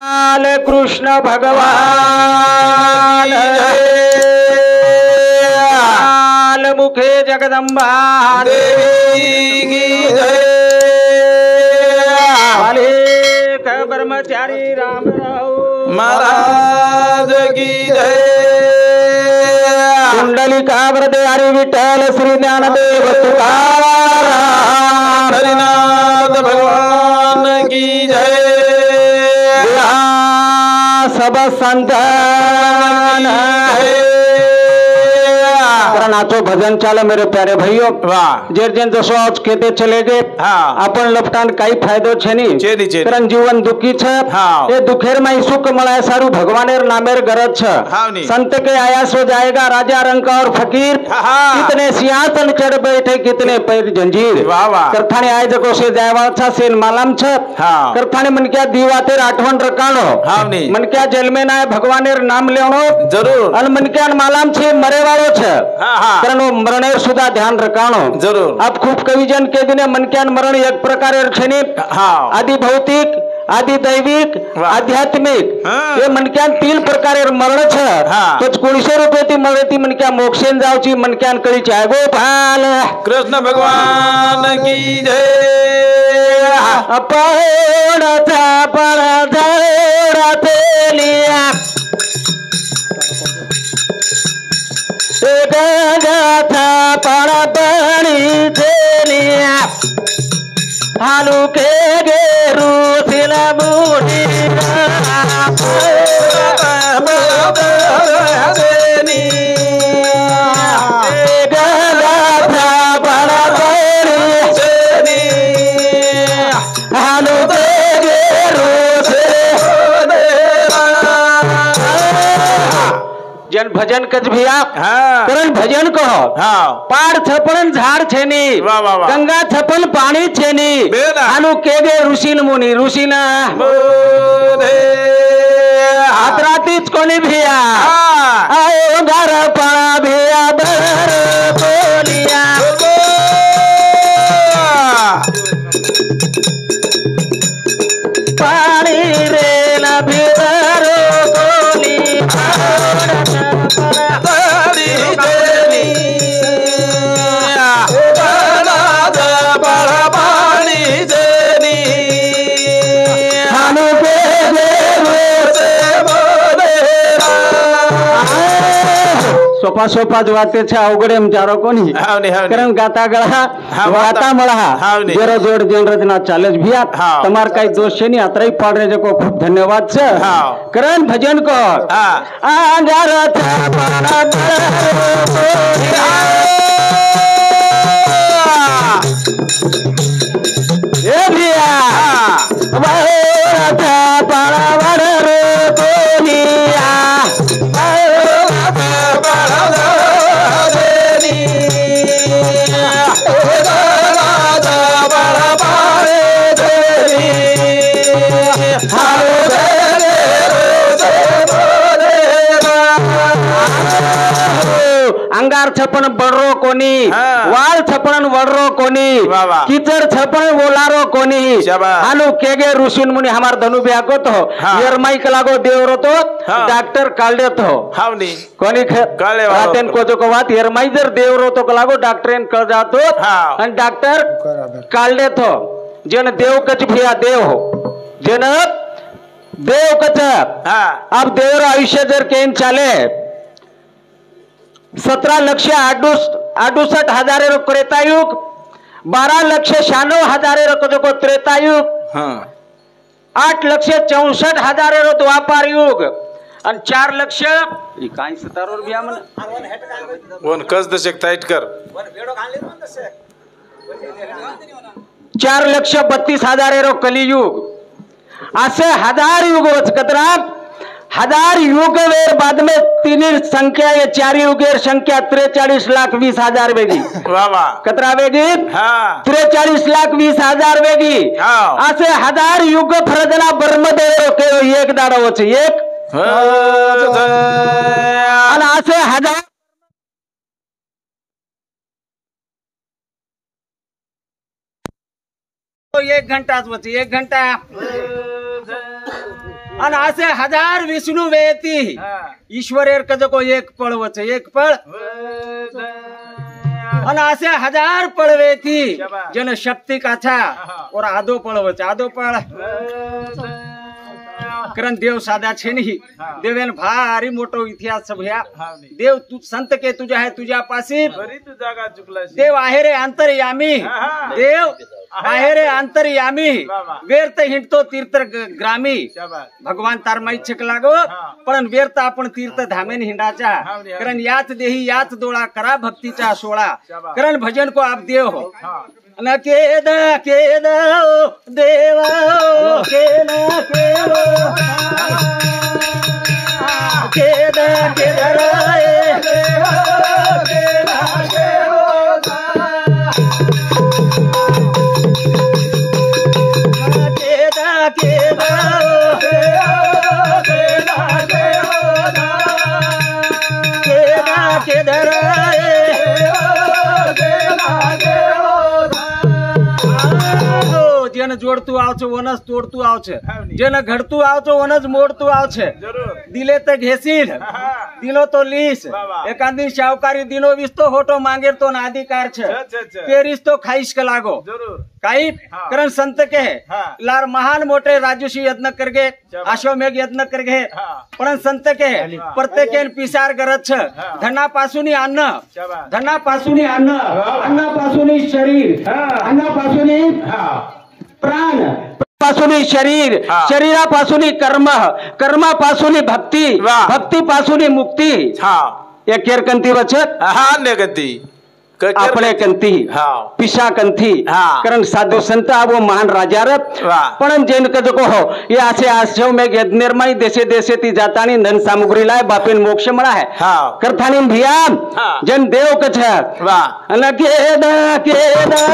लाल कृष्ण भगवान लाल मुखे जगदम्बा देवी की जय। मालिक ब्रह्मचारी राम राव महाराज की जय। कुंडलिका वरदे हरि विठ्ठल श्री ज्ञानदेव तुकाराम हरिनाथ भगवान की जय। सब संतान नाचो भजन चाल मेरे प्यारे भाइयों वाह जेर जेन जसो आज कहते चले गए हाँ आपण लपटान काही फायदो छे नी कारण जीवन दुखी छे हाँ ए दुखेर में सुख मळाय सारू भगवानेर नामेर गरज छे हाँ नी संत के आयास हो जाएगा राजा रंक और फकीर कितने सिंहासन चढ़ बैठे कितने पैर जंजीर वाह वाह करथाने आय जको से जायवाचा सेन मालाम छे हाँ करथाने मन क्या दीवातेर आठवण रकानो हाँ नी मन क्या जन्मे ना भगवानेर नाम लेवणो जरूर अन मन क्या मालाम छे मरे वाळो छे कारण मरणेर सुद्धा ध्यान रखाणो जरूर अब खूब कविजन के दिने मनक्यान मरण एक प्रकारे छे आदि भौतिक आदि दैविक आध्यात्मिक ये मनक्यान तीन प्रकारे मरण छे तो 200 रुपये ती मळे ती मनक्या मोक्षेन जावची मनक्यान कळी चाय गोपाल कृष्ण भगवान की जय। आपण थापण धरते लिया गंगा पण बणी देलिया हालू के गेरू सिला बूढ़ी हालू के गेरू जन भजन कच भैया करण भजन कहो पाड़ छपन झाड़ छेनी गंगा छपन पानी छेनी आनु केगे ऋषीन मुनी ऋषीन हातरातीच कोणी भिया आयो घर पळा भिया बर बोलिया पाणी रे ना भितर बोली सोपा सोपा वाते छे अवघडे विचारो कोनी कारण गाता गळा वाता मळा जेरो जोड जेन रचना चालेज भिया तमार काही दोष छे नी अतराई पाडरे जको खूब धन्यवाद छे कारण भजन को आंगार ए भिया वाता पाड़ा वड़ रे बोलिया अंगार छपन बडरो कोणी वाल छपन वडरो कोणी कीचड़ छपन ओलारो कोणी हालू केगे ऋषीन मुनी हमार धनु ब्याको तो यरमाई कलागो देवरो तो डॉक्टर कालडे तो हावनी कोणी रातेन को जो को बात यरमाई जर देवरो तो कलागो डॉक्टरेन कळ जातो आणि डॉक्टर कालडे तो जन देव कच भिया देव हो जन देव कच अब देवर आयुष्य जर केन चाले 17,68,000 त्रेतायुग 12,96,000 को त्रेतायुग 8,64,000 द्वापार युग आणि 4,00,000 काय सतारोर बिया मन वन कस दशक टाइट कर 4,32,000 कलियुग असे 1000 युग कतरा 1000 युग वेर बाद में तीन संख्या ये 4 युगेर संख्या 43,20,000 वेगी कतरा वेगी 43,20,000 वेगी असे 1000 युग फरजना ब्रह्मदेव के एक दाडा वच एक आणि असे 1000 1 घंटा 1 घंटा आणि असे हजार विष्णू वेती ईश्वर को एक पळ वच एक पळ आणि असे हजार पळ वेती जन शक्ती काछा और आदो पळ वच आदो पळ कारण देव साधा छे नहीं देवेन भारी मोटो इतिहास भैया देव तू संत के तुझा है तुझ्या पासी देव आहे रे अंतर्यामी देव आहे रे अंतर्यामी व्यर्थ हिंडतो तीर्थ ग्रामी भगवान तार माई छक लागो पण व्यर्थ आपण तीर्थ धामेन हिंडाचा कारण याच देही याच डोळा करा भक्तीचा सोळा कारण भजन को आप देव हो न केद देवा केद જેને જોડતું આવશે વનસ તોડતું આવશે જેને ઘડતું આવશે વનસ મોડતું આવશે દિલે તે ઘેસીલ દિલો તો લીસ એકાદી શાહુકારી દિનો વિસ્તો હોટો માંગે તો નાદિકાર છે પેરીસ તો ખાઈશ કે લાગો काही कारण संत के लार महान मोठे राजूशी यत्न करगे अश्वमेघ यत्न करगे पण संत के प्रत्येक पिसार गरज छ धनापासून अन्न धनापासून अन्न अन्नापासून शरीर अन्नापासून प्राण पासून शरीर शरीरापासून कर्म कर्मापासून भक्ती भक्तीपासून मुक्ती एक केर कंती वचत गती आपले कंती पिशा कंती कारण साधू संत आवो महान राजारत पण जेन कद को हो ये असे आश्रम में निर्मय देशे देशे ती जातानी धन सामग्री लाय बापेन मोक्ष मळा है करथानी भिया जन देव कछ अन केदा केदा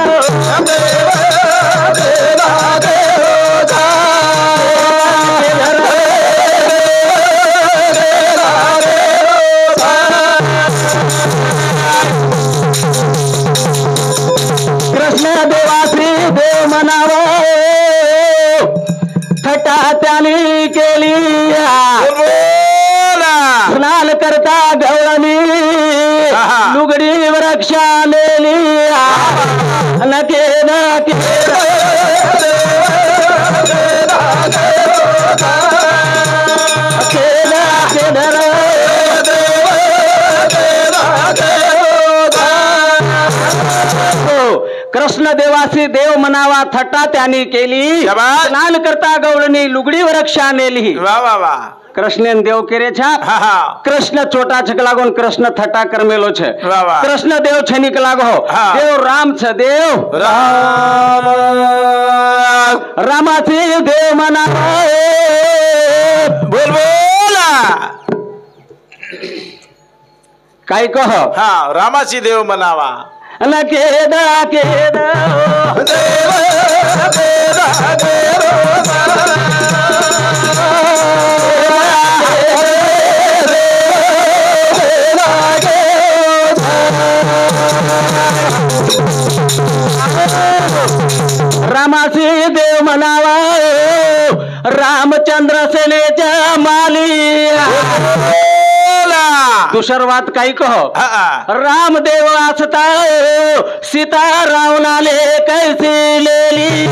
थटा त्यानी केली स्नान करता गवळणी लुगडी वृक्षा लेली नके नके कृष्ण देवासी देव मनावा थट्टा त्यानी केली स्नान करता गवळणी लुगडी वृक्षा नेली वा वा वा कृष्ण देव केरे छाप कृष्ण छोटा छक लागोन कृष्ण थट्टा करमेलो छे कृष्ण देव छनिक लागो देव राम छ देव रामाची देव मनावा बोल बोला काय कह रामाची देव मनावा न केदा केदा रामाची देव मनावा रामचंद्र सेनेच्या माली दुसरवात काही कहो रामदेव असता सीता रावणाले कैसी लेली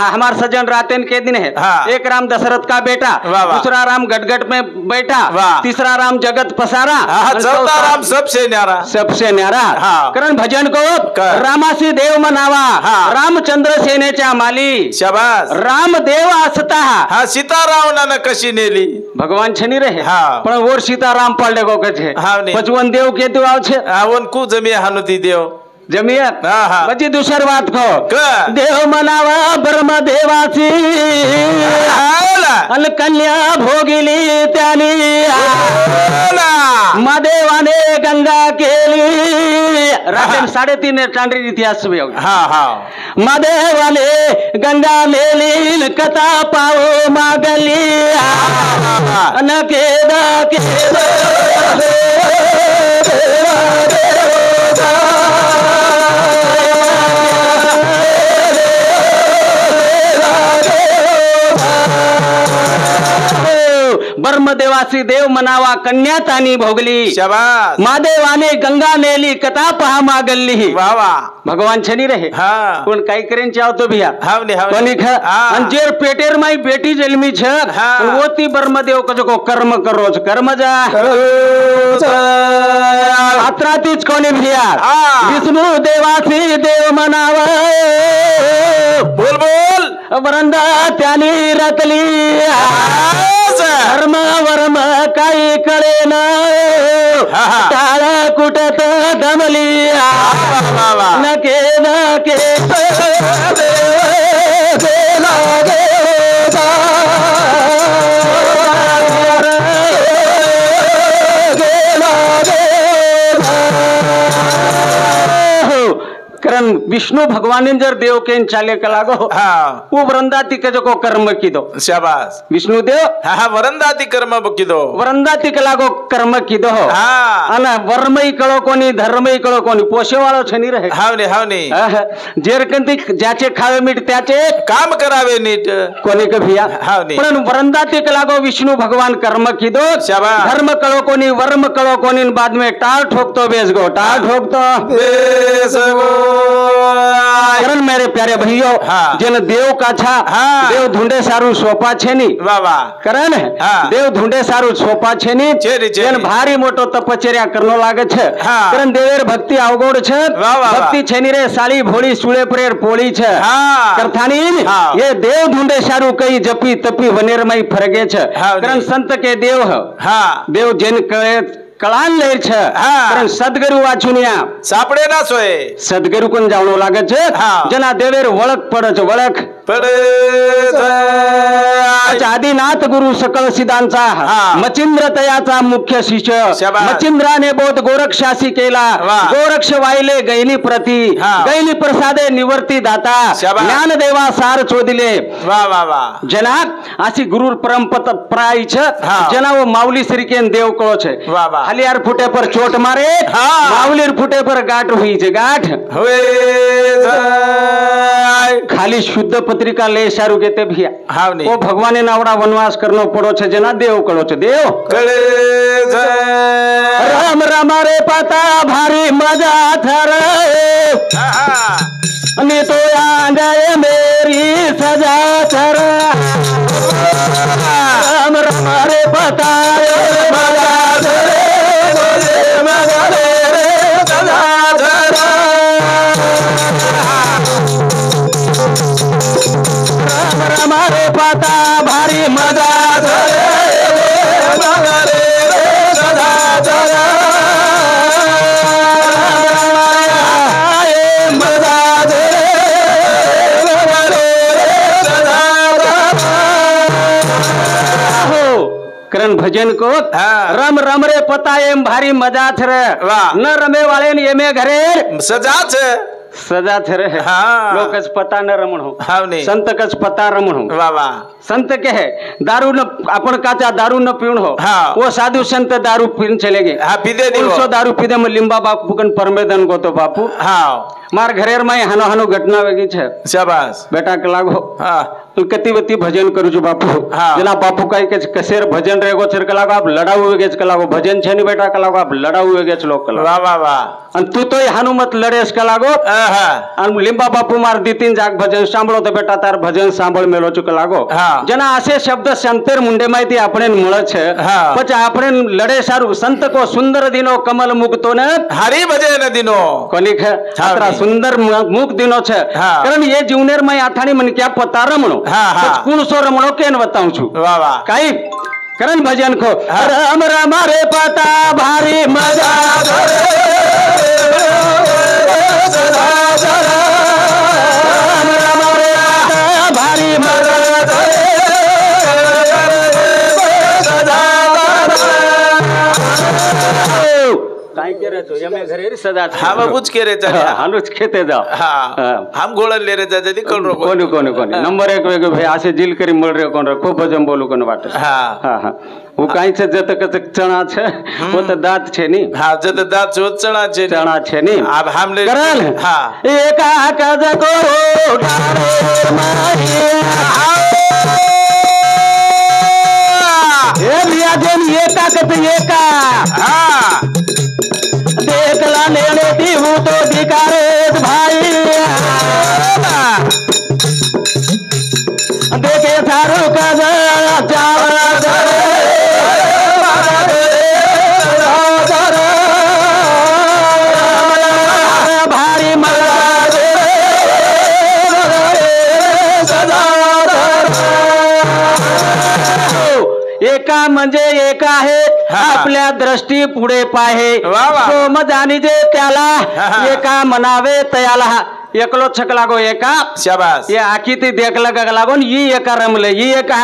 हमार सज्जन रातेन के दिन है एक राम दशरथ का बेटा दूसरा राम गटगट में बैठा तीसरा राम जगत पसारा चौथा राम सबसे न्यारा कारण भजन को रामासी देव मनावा रामचंद्र सेनेच्या माली शाबास रामदेव असता हा सीता रावणानं कशी नेली भगवान छनी रहे पण वर सीताराम पडले गो कछे पचवन देव के तू आव छे आवन कु जमी हानुती देव जमियत हा, हा. म्हणजे दुसरी बात खो का? देव म्हणावा ब्रह्मदेवाची आला. अन कन्या भोगिली त्याने आला. महादेवाने गंगा केली रात्री 3.5 टांडरी इतिहास हा हा महादेवाने गंगा नेली कथा पाव मागली अन केद ब्रह्मदेवाची देव म्हणावा कन्या तानी भोगली शाबास. महादेवाने गंगा नेली कथा पहा मागली वा वा. भगवान छनी रहे हा कोण काही करेन चाहतो भिया हावने हावने. कोणी ख हा. अंजेर पेटेर माई बेटी जन्मी छ हा. वो ती ब्रह्मदेव को कर्म करोच कर्म जा अत्रातीच कोणी भिया हा. विष्णु देवाची देव म्हणावा बोल बोल. वरंदा त्यानी रतली धर्म वर्म काही कळेन हा, हा. टाळ कुटत दमली वा वा. नके नके कारण विष्णु भगवान जर देव के चाले कलागो हा वो वृंदाती के जो को कर्म की दो शाबास. विष्णु देव हा हा वरंदाती कर्म बकिदो. वृंदाती कलागो कर्म की दो हा अन वर्मई कळो कोणी धर्मई कळो कोणी पोषेवाळो छनी रहे हावने हावने. जेरकंती ज्याचे खावे मीठ त्याचे काम करावे नीट. कोणी कभिया हाव नाही. पण वरंदाती कलागो विष्णु भगवान कर्म की दो शाबास. धर्म कळो कोणी वर्म कळो कोणी बाद में टाळ ठोकतो बेस गो टाळ ठोकतो बेस गो. कारण मेरे प्यारे भैया हाँ। जिन देव का छा हाँ। देव ढूंढे सारू सोपा छेनी वा वा. कारण हाँ। देव ढूंढे सारू सोपा छेनी छेनी, छेनी. જેન ભારી મોટો તપચર્યા કરનો લાગે છે हाँ। કારણ દેવેર ભક્તિ અવગોડ છે વાહ, વાહ, ભક્તિ છેની રે સાળી ભોળી સુળે પરેર પોળી છે हाँ। કરથાની हाँ। ये देव ढूंढे सारू कई जपी तपी वनेरमय फरगे છે हाँ, કારણ नहीं। સંત के देव હ हा देव જેન કળે કળાન લેર છે हाँ। કારણ સદગુરુ વાછુનિયા सापडे ना सोय. સદગુરુ કોણ જાવણો લાગે છે हाँ। જેના દેવેર વળક પડે છે વળક पडे आदिनाथ गुरु सकल सिद्धांचा हाँ। मचिंद्र तयाचा मुख्य शिष्य शाबास. मचिंद्राने बोध गोरक्षासी केला वाह. गोरक्ष वाहिले गैली प्रती हाँ. गैली प्रसादे निवर्ती दाता शाबास. ज्ञानदेवा सार चोदिले वा वा वा. जना अशी गुरु परंपराई छ हाँ. जना वो माऊली श्रीकेन देव कळो छे वाह, वाह. हलियार फुटे पर चोट मारे हाँ. माऊलीर फुटे पर गाठ हुई छे गाठ होय जाय. खाली शुद्ध पत्रिका ले सारू घेते भिया हाव नाही. ओ भगवाने नावडा वनवास करनो पडो छे जेना देव कळो छे देव कळे जाय. राम राम रे पाता भारी मजा थर हा. आणि तो आंजाए मेरी सजा थर राम राम रे पाता मजा थर मजा रे सजा थर राम राम रे पाता भारी मजा थर मजा रे सजा थर करण भजन को हाँ। रम रम रे पता एम भारी मजा थरे वाह। न रमे वाले ने एमे घरे सजाच. सजा थरे हाँ। लोकच पता न रमण हो हाव नाही. संत कच पता रमण हो वा वा. संत के है दारू न अपन काचा दारू न पीण हो हाँ। वो साधु संत दारू पीन चले गए हा पिदे दिवो. 300 दारू पीदे में लिंबा बापू कन परमेदन को तो बापू हा मार घरेर में हनो हनो घटना वेगी छे शाबास. बेटा के लागो हा कतिवती भजन करू છું બાપુ हाँ। જેના બાપુ કઈ કે કસેર ભજન રેગો છે કલાકો આપ લડાવું વેગે છે કલાકો ભજન છે ની બેટા કલાકો આપ લડાવું વેગે છે લોક કલાકો वा वा वा. અને તું તો હનુમત લડેસ કલાકો हा અને લીંબા બાપુ માર દીતીન જાગ ભજન સાંભળો તો બેટા તાર ભજન સાંભળ મેલો છું કલાકો हाँ। જેના આસે શબ્દ સંતેર મુંડે માહિતી આપણે મળે છે हाँ। પછી આપણે લડે સારું સંત કો સુંદર દિનો કમલ મુકતો ને हरी भजे नदीनो. કોની ખે हाँ। આતરા સુંદર મુક દિનો છે हाँ। કારણ એ જીવનેર માં આથાણી મન ક્યાં પતા રમણો हाँ, हाँ। कुण सो रमणो केन बताऊं છું वा वा. काई करण भजन को हाँ। राम राम रे पता भारी मजा भारी काय करे तो यमे घरे सदा हा बाबूच के रे चाचा हालूच खेते जाओ हम गोळन ले रे चाचा ती कोण रोको कोणी नंबर एक वेग भाई असे जिल करी मळ रे कोण खूप भजन बोलू कोण वाट हा वो काई से जत कच चना छे वो तो दांत छे नी हाँ जत दांत जो चना छे नी अब हम ले करल हाँ एका कज को ढारे ए भैया जन एका कत एका हाँ देख ला लेने दी हूँ तो धिकारे भाई देखे थारू का भारी एका म्हणजे एका आहे आपल्या दृष्टी पुढे पाहे सोम जाणी जे त्याला एका म्हणावे तयाला एकलो छक लागो एका शाबास ये आखी ती देखला गग लागून ही एका रमले ही एका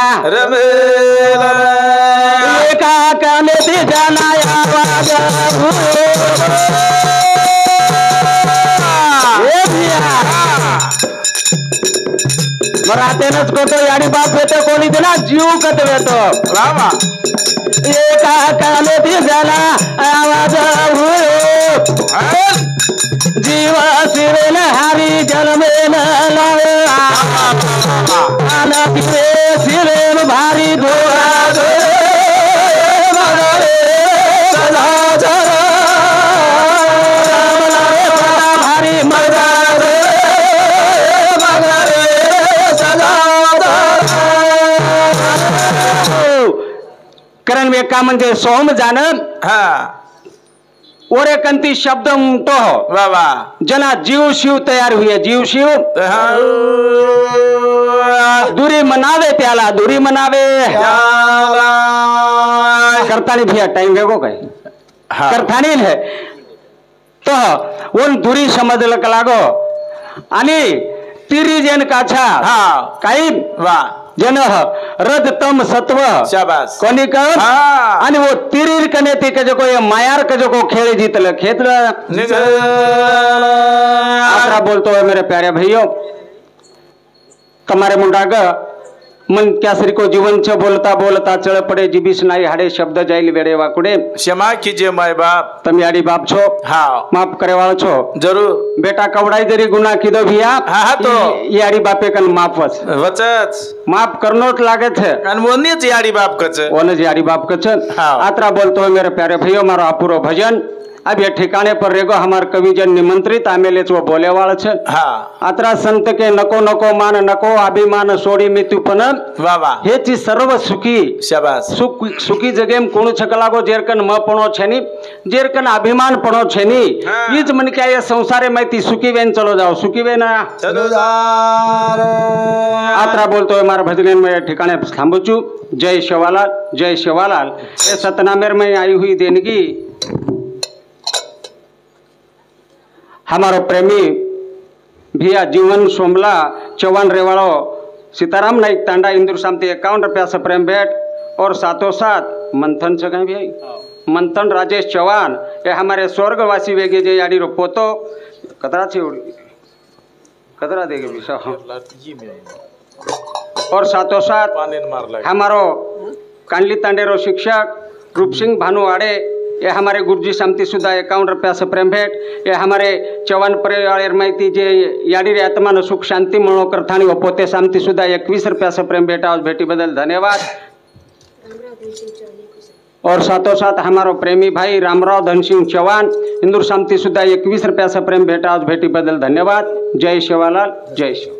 एका काने ती जाना आवाज मराठेनच कोतो याडी बाप येतो कोणी दिला जीव कत येतो वावा एका काने ती जाना आवाज जीव शिरेन हरी जन्मेन लावे आना पिरे शिरेन भारी घोडा भारी मजा करण में का म्हणजे सोम जानन हाँ ओरे कंती शब्द उमटो वावा जना जीव शिव तयार हुए जीव शिव दुरी मनावे त्याला दुरी मनावे करतानी भैया टाइम वेगो काय करतानी है तो उन दुरी समज लागो आणि तिरी जेन काछा काही वा जन रज तम सत्व शाबास कोणी का आणि वो तिरीर कने ते के जो ये मायार के जो खेळ जीतल खेतल आत्रा बोलतो है मेरे प्यारे भाइयों तुम्हारे मुंडा ग मन क्यासरी को जीवन छ बोलता बोलता चळ पडे जीबीस नाही हाडे शब्द जाईल वेडे वाकुडे क्षमा कीजिए माय बाप તમે આડી બાપ છો हाँ माफ करे वाળો છો जरूर बेटा कवडाई जरी गुना कीधो भिया हाँ तो ई आडी बापे कन माफ वच वचच माफ करनोट लागे छे आणि मोनीच याडी बाप कच ओने जी आडी बाप कच हाँ आत्रा बोलतो है मेरे प्यारे भाइयों मारो अपूरो भजन अब ये ठिकाने पर रेगो हमार कविजन निमंत्रित आमेलेच वो बोले वाला छे हाँ आत्रा संत के नको नको मान नको अभिमान सोडी मित्युपन वावा हेची सर्व सुखी शाबास सुखी जगेम कोणू छकलागो जेरकन म पणो छेनी जेरकन अभिमान पणो छेनी ईज मन क्या ये संसारे माहिती सुखी वेन चलो जाओ सुखी वेन चलो आत्रा बोलतो है मारा भजन में ठिकाने थांबुचू जय शिवालाल ये सतनामेर में आई हुई देनगी हमारो प्रेमी भैया जीवन सोमला चौहान रेवाड़ो सीताराम नाइक तांडा इंदुर शांति 51 रुपया से प्रेम भेंट और साथों साथ मंथन से कहीं भाई मंथन राजेश चौहान ये हमारे स्वर्गवासी वेगे जे याडी रो पोतो कतरा छे कतरा देगे विषा और साथों साथ हमारो कांडली तांडेरो शिक्षक रूप सिंह भानु आड़े ये हमारे गुरुजी शांति सुधा 51 रुपया से प्रेम भेंट ये हमारे चौहान परिवार माहिती जे याडी रे आत्मा सुख शांति मनो करथानी वो पोते शांति सुधा 21 रुपया से प्रेम भेंट आज भेटी बदल धन्यवाद और साथों साथ हमारो प्रेमी भाई रामराव धनसिंह चौहान इंदुर शांति सुधा 21 रुपया से प्रेम भेंट आज भेटी बदल धन्यवाद जय शिवालाल जय शिव